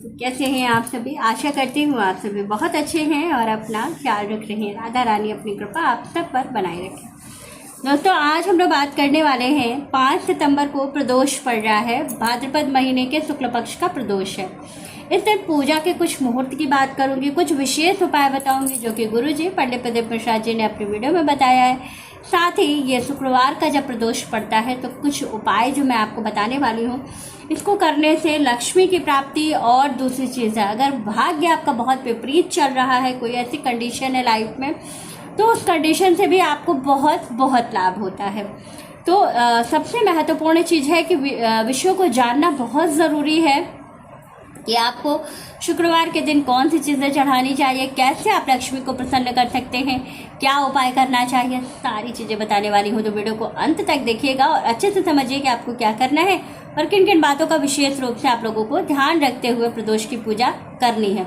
कैसे हैं आप सभी। आशा करती हूँ आप सभी बहुत अच्छे हैं और अपना ख्याल रख रहे हैं। राधा रानी अपनी कृपा आप सब पर बनाए रखें। दोस्तों, आज हम लोग बात करने वाले हैं 5 सितंबर को प्रदोष पड़ रहा है। भाद्रपद महीने के शुक्ल पक्ष का प्रदोष है। इस दिन पूजा के कुछ मुहूर्त की बात करूंगी, कुछ विशेष उपाय बताऊंगी जो कि गुरुजी पंडित प्रदीप प्रसाद जी ने अपनी वीडियो में बताया है। साथ ही ये शुक्रवार का जब प्रदोष पड़ता है तो कुछ उपाय जो मैं आपको बताने वाली हूँ, इसको करने से लक्ष्मी की प्राप्ति और दूसरी चीज़ है, अगर भाग्य आपका बहुत विपरीत चल रहा है, कोई ऐसी कंडीशन है लाइफ में, तो उस कंडीशन से भी आपको बहुत बहुत लाभ होता है। तो सबसे महत्वपूर्ण चीज़ है कि विषयों को जानना बहुत ज़रूरी है कि आपको शुक्रवार के दिन कौन सी चीज़ें चढ़ानी चाहिए, कैसे आप लक्ष्मी को प्रसन्न कर सकते हैं, क्या उपाय करना चाहिए, सारी चीज़ें बताने वाली हूँ। तो वीडियो को अंत तक देखिएगा और अच्छे से समझिए कि आपको क्या करना है और किन किन बातों का विशेष रूप से आप लोगों को ध्यान रखते हुए प्रदोष की पूजा करनी है।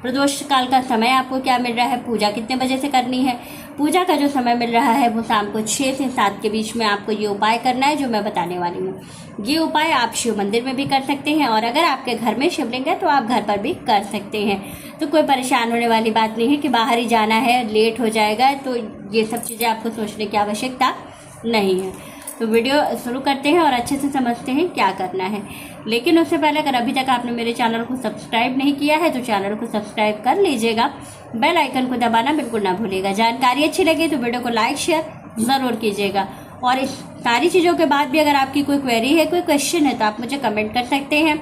प्रदोष काल का समय आपको क्या मिल रहा है, पूजा कितने बजे से करनी है। पूजा का जो समय मिल रहा है वो शाम को 6 से 7 के बीच में आपको ये उपाय करना है जो मैं बताने वाली हूँ। ये उपाय आप शिव मंदिर में भी कर सकते हैं और अगर आपके घर में शिवलिंग है तो आप घर पर भी कर सकते हैं। तो कोई परेशान होने वाली बात नहीं है कि बाहर ही जाना है, लेट हो जाएगा, तो ये सब चीज़ें आपको सोचने की आवश्यकता नहीं है। तो वीडियो शुरू करते हैं और अच्छे से समझते हैं क्या करना है। लेकिन उससे पहले अगर अभी तक आपने मेरे चैनल को सब्सक्राइब नहीं किया है तो चैनल को सब्सक्राइब कर लीजिएगा, बेल आइकन को दबाना बिल्कुल ना भूलिएगा। जानकारी अच्छी लगे तो वीडियो को लाइक शेयर ज़रूर कीजिएगा। और इस सारी चीज़ों के बाद भी अगर आपकी कोई क्वेरी है, कोई क्वेश्चन है, तो आप मुझे कमेंट कर सकते हैं,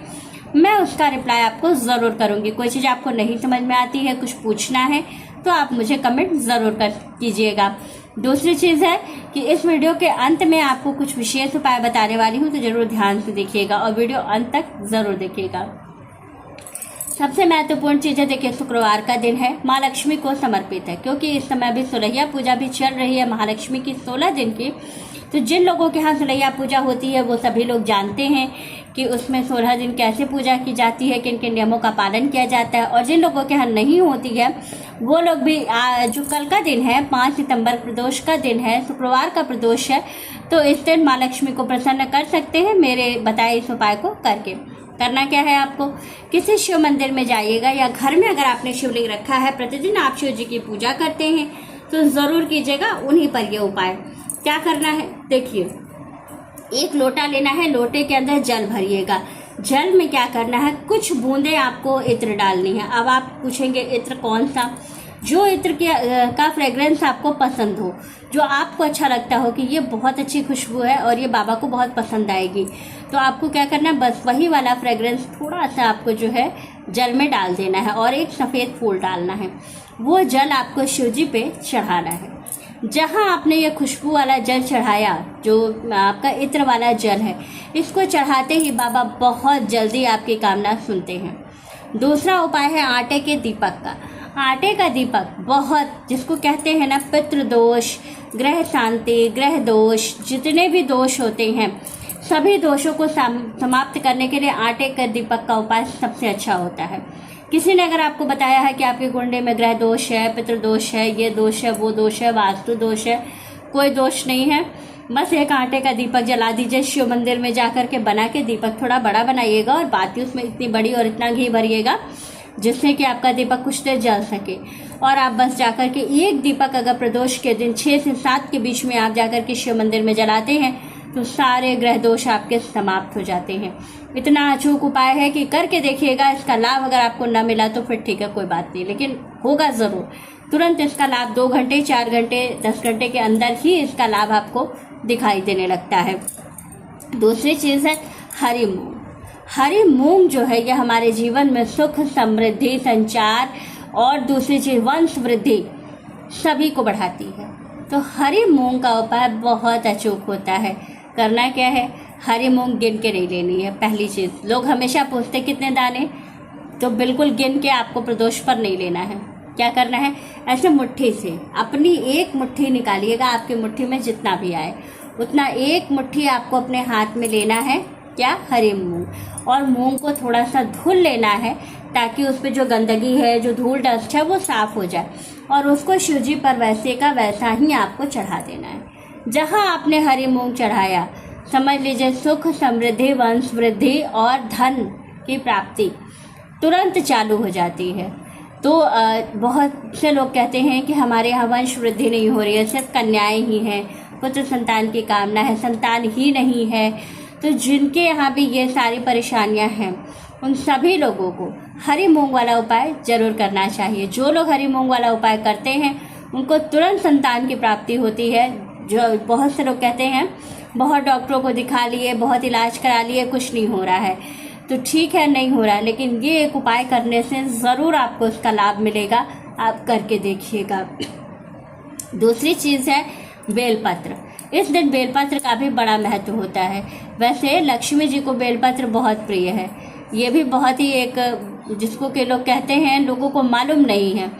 मैं उसका रिप्लाई आपको ज़रूर करूँगी। कोई चीज़ आपको नहीं समझ में आती है, कुछ पूछना है, तो आप मुझे कमेंट ज़रूर कर कीजिएगा। दूसरी चीज़ है कि इस वीडियो के अंत में आपको कुछ विशेष उपाय बताने वाली हूँ, तो ज़रूर ध्यान से देखिएगा और वीडियो अंत तक ज़रूर देखिएगा। सबसे महत्वपूर्ण चीज़ है, देखिए शुक्रवार का दिन है, माँ लक्ष्मी को समर्पित है, क्योंकि इस समय भी सुरैया पूजा भी चल रही है महालक्ष्मी की 16 दिन की। तो जिन लोगों के यहाँ सुरैया पूजा होती है वो सभी लोग जानते हैं कि उसमें 16 दिन कैसे पूजा की जाती है, किन किन नियमों का पालन किया जाता है। और जिन लोगों के यहाँ नहीं होती है वो लोग भी जो कल का दिन है 5 सितंबर प्रदोष का दिन है, शुक्रवार का प्रदोष है, तो इस दिन माँ लक्ष्मी को प्रसन्न कर सकते हैं मेरे बताए इस उपाय को करके। करना क्या है, आपको किसी शिव मंदिर में जाइएगा या घर में अगर आपने शिवलिंग रखा है, प्रतिदिन आप शिव जी की पूजा करते हैं, तो ज़रूर कीजिएगा उन्हीं पर यह उपाय। क्या करना है, देखिए, एक लोटा लेना है, लोटे के अंदर जल भरिएगा। जल में क्या करना है, कुछ बूंदे आपको इत्र डालनी है। अब आप पूछेंगे इत्र कौन सा, जो इत्र का फ्रेग्रेंस आपको पसंद हो, जो आपको अच्छा लगता हो कि ये बहुत अच्छी खुशबू है और ये बाबा को बहुत पसंद आएगी, तो आपको क्या करना है, बस वही वाला फ्रेग्रेंस थोड़ा सा आपको जो है जल में डाल देना है और एक सफ़ेद फूल डालना है। वो जल आपको शिव जी पे चढ़ाना है। जहाँ आपने ये खुशबू वाला जल चढ़ाया, जो आपका इत्र वाला जल है, इसको चढ़ाते ही बाबा बहुत जल्दी आपकी कामना सुनते हैं। दूसरा उपाय है आटे के दीपक का। आटे का दीपक बहुत, जिसको कहते हैं ना पितृ दोष, ग्रह शांति, ग्रह दोष, जितने भी दोष होते हैं सभी दोषों को समाप्त करने के लिए आटे के दीपक का उपाय सबसे अच्छा होता है। किसी ने अगर आपको बताया है कि आपके कुंडली में ग्रह दोष है, पितृ दोष है, ये दोष है, वो दोष है, वास्तु दोष है, कोई दोष नहीं है। बस एक आटे का दीपक जला दीजिए शिव मंदिर में जाकर के, बना के दीपक थोड़ा बड़ा बनाइएगा और बाती उसमें इतनी बड़ी और इतना घी भरिएगा जिससे कि आपका दीपक कुछ देर जल सके। और आप बस जाकर के एक दीपक अगर प्रदोष के दिन 6 से 7 के बीच में आप जाकर के शिव मंदिर में जलाते हैं तो सारे ग्रह दोष आपके समाप्त हो जाते हैं। इतना अचूक उपाय है कि करके देखिएगा। इसका लाभ अगर आपको न मिला तो फिर ठीक है, कोई बात नहीं, लेकिन होगा ज़रूर। तुरंत इसका लाभ 2 घंटे, 4 घंटे, 10 घंटे के अंदर ही इसका लाभ आपको दिखाई देने लगता है। दूसरी चीज़ है हरी मूंग। हरी मूंग जो है यह हमारे जीवन में सुख, समृद्धि, संचार और दूसरी चीज़ वंश वृद्धि सभी को बढ़ाती है। तो हरी मूंग का उपाय बहुत अचूक होता है। करना क्या है, हरी मूंग गिन के नहीं लेनी है। पहली चीज़, लोग हमेशा पूछते कितने दाने, तो बिल्कुल गिन के आपको प्रदोष पर नहीं लेना है। क्या करना है, ऐसे मुट्ठी से अपनी एक मुट्ठी निकालिएगा, आपकी मुट्ठी में जितना भी आए उतना एक मुट्ठी आपको अपने हाथ में लेना है। क्या, हरी मूंग। और मूंग को थोड़ा सा धुल लेना है ताकि उस पर जो गंदगी है, जो धूल डस्ट है, वो साफ़ हो जाए और उसको शिव जी पर वैसे का वैसा ही आपको चढ़ा देना है। जहाँ आपने हरी मूंग चढ़ाया, समझ लीजिए सुख, समृद्धि, वंश वृद्धि और धन की प्राप्ति तुरंत चालू हो जाती है। तो बहुत से लोग कहते हैं कि हमारे यहाँ वंश वृद्धि नहीं हो रही है, सिर्फ कन्याएं ही हैं, पुत्र संतान की कामना है, संतान ही नहीं है। तो जिनके यहाँ भी ये सारी परेशानियाँ हैं उन सभी लोगों को हरी मूंग वाला उपाय जरूर करना चाहिए। जो लोग हरी मूंग वाला उपाय करते हैं उनको तुरंत संतान की प्राप्ति होती है। जो बहुत से लोग कहते हैं बहुत डॉक्टरों को दिखा लिए, बहुत इलाज करा लिए, कुछ नहीं हो रहा है, तो ठीक है नहीं हो रहा है, लेकिन ये एक उपाय करने से ज़रूर आपको इसका लाभ मिलेगा। आप करके देखिएगा। दूसरी चीज़ है बेलपत्र। इस दिन बेलपत्र का भी बड़ा महत्व होता है। वैसे लक्ष्मी जी को बेलपत्र बहुत प्रिय है। ये भी बहुत ही एक जिसको के लोग कहते हैं, लोगों को मालूम नहीं है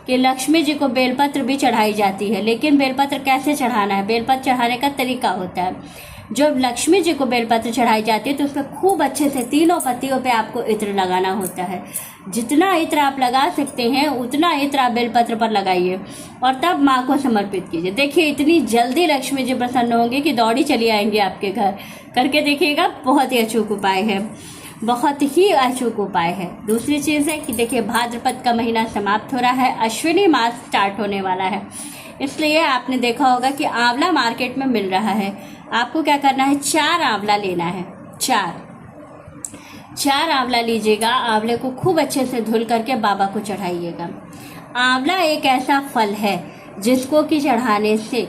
कि लक्ष्मी जी को बेलपत्र भी चढ़ाई जाती है। लेकिन बेलपत्र कैसे चढ़ाना है, बेलपत्र चढ़ाने का तरीका होता है। जब लक्ष्मी जी को बेलपत्र चढ़ाई जाती है तो उसमें खूब अच्छे से तीनों पत्तियों पे आपको इत्र लगाना होता है। जितना इत्र आप लगा सकते हैं उतना इत्र आप बेलपत्र पर लगाइए और तब माँ को समर्पित कीजिए। देखिए इतनी जल्दी लक्ष्मी जी प्रसन्न होंगे कि दौड़ी चली आएंगी आपके घर। करके देखिएगा, बहुत ही अचूक उपाय है, बहुत ही अचूक उपाय है। दूसरी चीज़ है कि देखिए भाद्रपद का महीना समाप्त हो रहा है, अश्विनी मास स्टार्ट होने वाला है, इसलिए आपने देखा होगा कि आंवला मार्केट में मिल रहा है। आपको क्या करना है, 4 आंवला लेना है। 4 आंवला लीजिएगा। आंवले को खूब अच्छे से धुल करके बाबा को चढ़ाइएगा। आंवला एक ऐसा फल है जिसको कि चढ़ाने से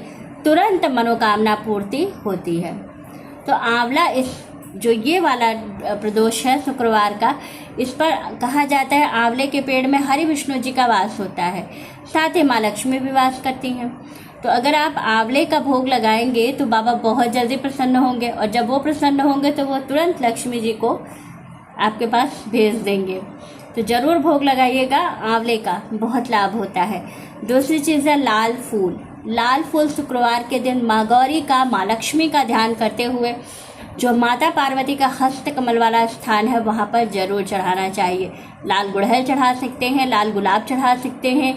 तुरंत मनोकामना पूर्ति होती है। तो आंवला इस जो ये वाला प्रदोष है शुक्रवार का, इस पर कहा जाता है आंवले के पेड़ में हरि विष्णु जी का वास होता है, साथ ही माँ लक्ष्मी भी वास करती हैं। तो अगर आप आंवले का भोग लगाएंगे तो बाबा बहुत जल्दी प्रसन्न होंगे, और जब वो प्रसन्न होंगे तो वो तुरंत लक्ष्मी जी को आपके पास भेज देंगे। तो ज़रूर भोग लगाइएगा, आंवले का बहुत लाभ होता है। दूसरी चीज़ है लाल फूल। लाल फूल शुक्रवार के दिन माँ गौरी का, माँ लक्ष्मी का ध्यान करते हुए जो माता पार्वती का हस्त कमल वाला स्थान है वहाँ पर जरूर चढ़ाना चाहिए। लाल गुड़हल चढ़ा सकते हैं, लाल गुलाब चढ़ा सकते हैं,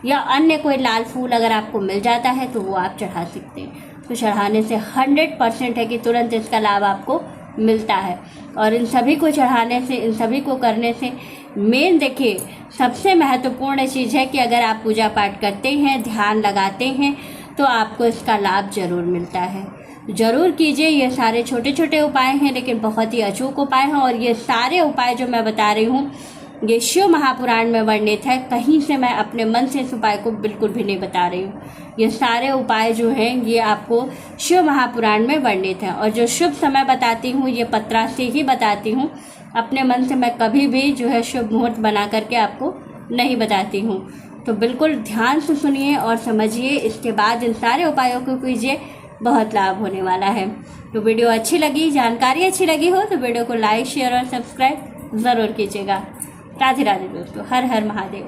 या अन्य कोई लाल फूल अगर आपको मिल जाता है तो वो आप चढ़ा सकते हैं। तो चढ़ाने से 100% है कि तुरंत इसका लाभ आपको मिलता है। और इन सभी को चढ़ाने से, इन सभी को करने से मेन देखिए सबसे महत्वपूर्ण चीज़ है कि अगर आप पूजा पाठ करते हैं, ध्यान लगाते हैं, तो आपको इसका लाभ जरूर मिलता है। जरूर कीजिए। ये सारे छोटे छोटे उपाय हैं लेकिन बहुत ही अचूक उपाय हैं, और ये सारे उपाय जो मैं बता रही हूँ ये शिव महापुराण में वर्णित है। कहीं से मैं अपने मन से इस उपाय को बिल्कुल भी नहीं बता रही हूँ। ये सारे उपाय जो हैं ये आपको शिव महापुराण में वर्णित है, और जो शुभ समय बताती हूँ ये पत्रा से ही बताती हूँ। अपने मन से मैं कभी भी जो है शुभ मुहूर्त बना करके आपको नहीं बताती हूँ। तो बिल्कुल ध्यान से सुनिए और समझिए, इसके बाद इन सारे उपायों को कीजिए, बहुत लाभ होने वाला है। तो वीडियो अच्छी लगी, जानकारी अच्छी लगी हो तो वीडियो को लाइक, शेयर और सब्सक्राइब ज़रूर कीजिएगा। राधे राधे दोस्तों, हर हर महादेव।